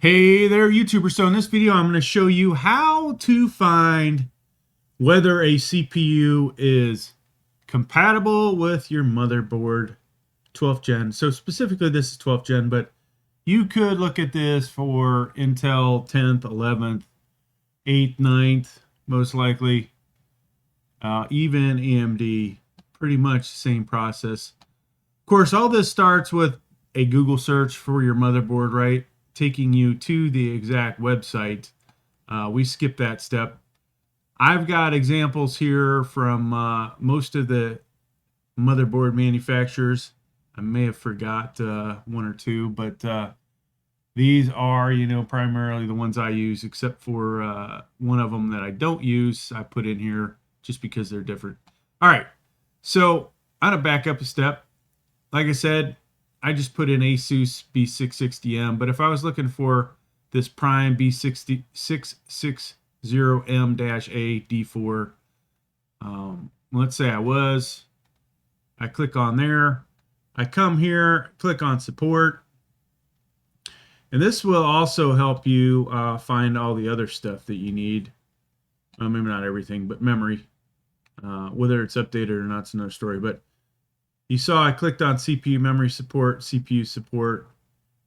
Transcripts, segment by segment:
Hey there, YouTubers. So in this video, I'm going to show you how to find whether a CPU is compatible with your motherboard 12th gen. So specifically, this is 12th gen, but you could look at this for Intel 10th, 11th, 8th, 9th, most likely, even AMD, pretty much the same process. Of course, all this starts with a Google search for your motherboard, right? Taking you to the exact website. We skip that step. I've got examples here from most of the motherboard manufacturers. I may have forgot one or two, but these are, primarily the ones I use, except for one of them that I don't use. I put in here just because they're different. All right, so I'm gonna back up a step. Like I said, I just put in Asus B660M, but if I was looking for this Prime B660 M-A D4, let's say I click on there, I come here, click on support, and this will also help you find all the other stuff that you need. Maybe not everything, but memory. Whether it's updated or not, it's another story, but you saw I clicked on CPU memory support, CPU support.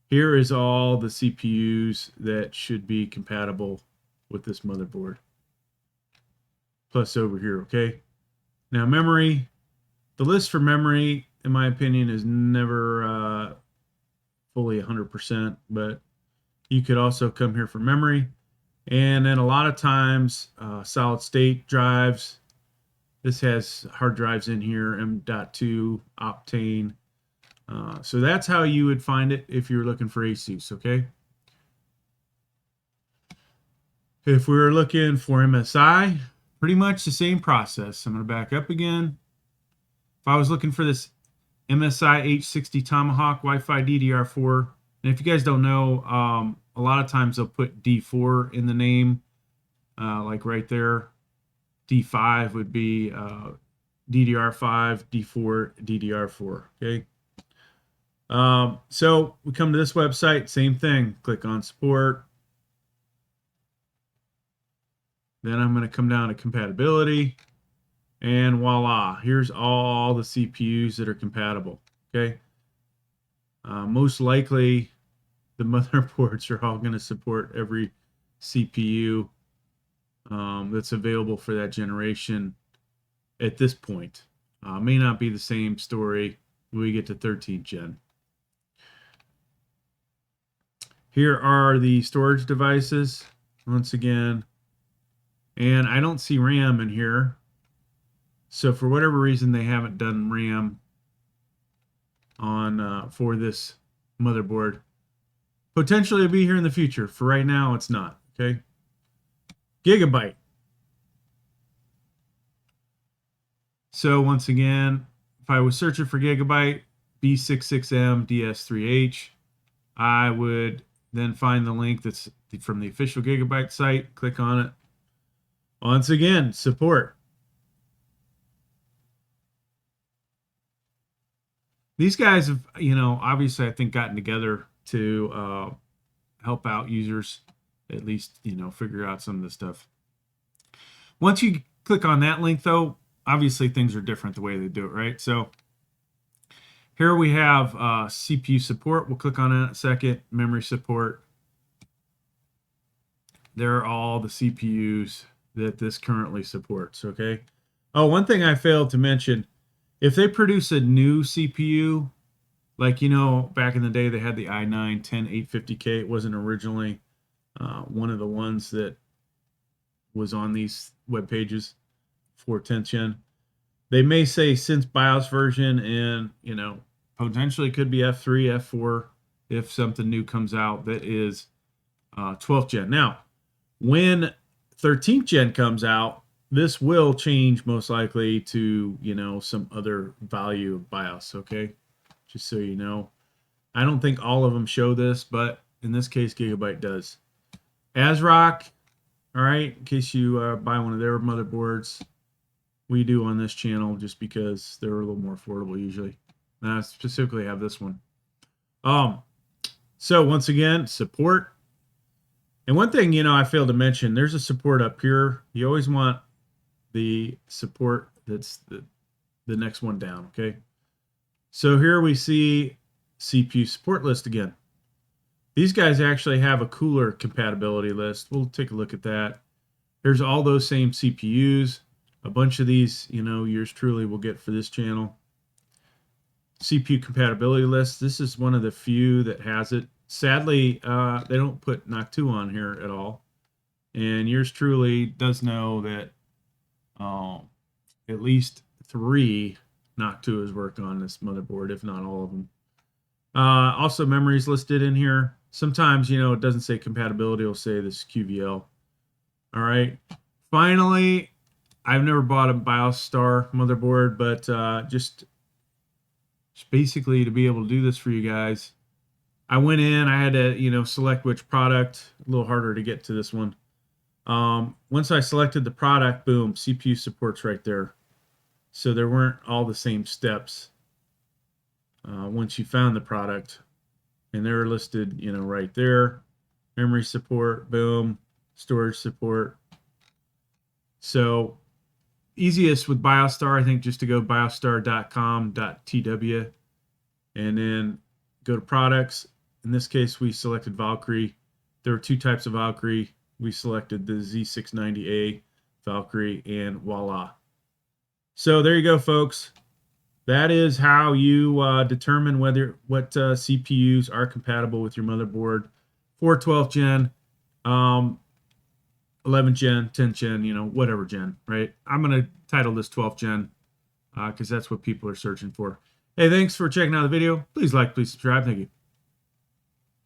Here is all the CPUs that should be compatible with this motherboard. Plus over here, okay? Now memory, the list for memory, in my opinion, is never fully 100%, but you could also come here for memory. And then a lot of times, solid state drives. This has hard drives in here, M.2, Optane. So that's how you would find it if you're looking for Asus, okay? If we were looking for MSI, pretty much the same process. I'm going to back up again. If I was looking for this MSI H670 Tomahawk Wi-Fi DDR4, and if you guys don't know, a lot of times they'll put D4 in the name, like right there. D5 would be DDR5, D4, DDR4, okay? So we come to this website, same thing. Click on support. Then I'm going to come down to compatibility. And voila, here's all the CPUs that are compatible, okay? Most likely, the motherboards are all going to support every CPU that's available for that generation at this point. May not be the same story when we get to 13th gen. Here are the storage devices once again, and I don't see RAM in here, so for whatever reason they haven't done RAM on for this motherboard. Potentially it'll be here in the future. For right now, it's not. Okay. Gigabyte. So once again, if I was searching for Gigabyte B660M DS3H, I would then find the link that's from the official Gigabyte site, click on it. Once again, support. These guys have, obviously I think gotten together to help out users, at least, figure out some of the stuff. Once you click on that link, though, obviously things are different the way they do it, right? So here we have CPU support. We'll click on it in a second. Memory support. There are all the CPUs that this currently supports, okay? Oh, one thing I failed to mention, if they produce a new CPU, like, back in the day they had the i9 10850K, it wasn't originally one of the ones that was on these web pages for 10th gen. They may say since BIOS version, and potentially could be F3, F4 if something new comes out that is 12th gen. Now, when 13th gen comes out, this will change most likely to some other value of BIOS, okay? Just so you know. I don't think all of them show this, but in this case, Gigabyte does. ASRock, all right, in case you buy one of their motherboards. We do on this channel just because they're a little more affordable usually. And I specifically have this one. So once again, support. And one thing, I failed to mention, there's a support up here. You always want the support that's the next one down, okay? So here we see CPU support list again. These guys actually have a cooler compatibility list. We'll take a look at that. There's all those same CPUs. A bunch of these, yours truly will get for this channel. CPU compatibility list. This is one of the few that has it. Sadly, they don't put Knock 2 on here at all. And yours truly does know that at least 3 Knock 2s work on this motherboard, if not all of them. Also, memories listed in here. Sometimes, it doesn't say compatibility. It'll say this QVL. All right. Finally, I've never bought a BIOS Star motherboard, but just basically to be able to do this for you guys, I went in. I had to, select which product. A little harder to get to this one. Once I selected the product, boom, CPU support's right there. So there weren't all the same steps once you found the product. And they're listed, right there. Memory support, boom. Storage support. So easiest with BIOSstar, I think, just to go biostar.com.tw and then go to products. In this case, we selected Valkyrie. There were 2 types of Valkyrie. We selected the Z690A Valkyrie, and voila. So there you go, folks. That is how you determine what CPUs are compatible with your motherboard for 12th gen, 11th gen, 10th gen, whatever gen, right? I'm going to title this 12th gen because that's what people are searching for. Hey, thanks for checking out the video. Please like, please subscribe. Thank you.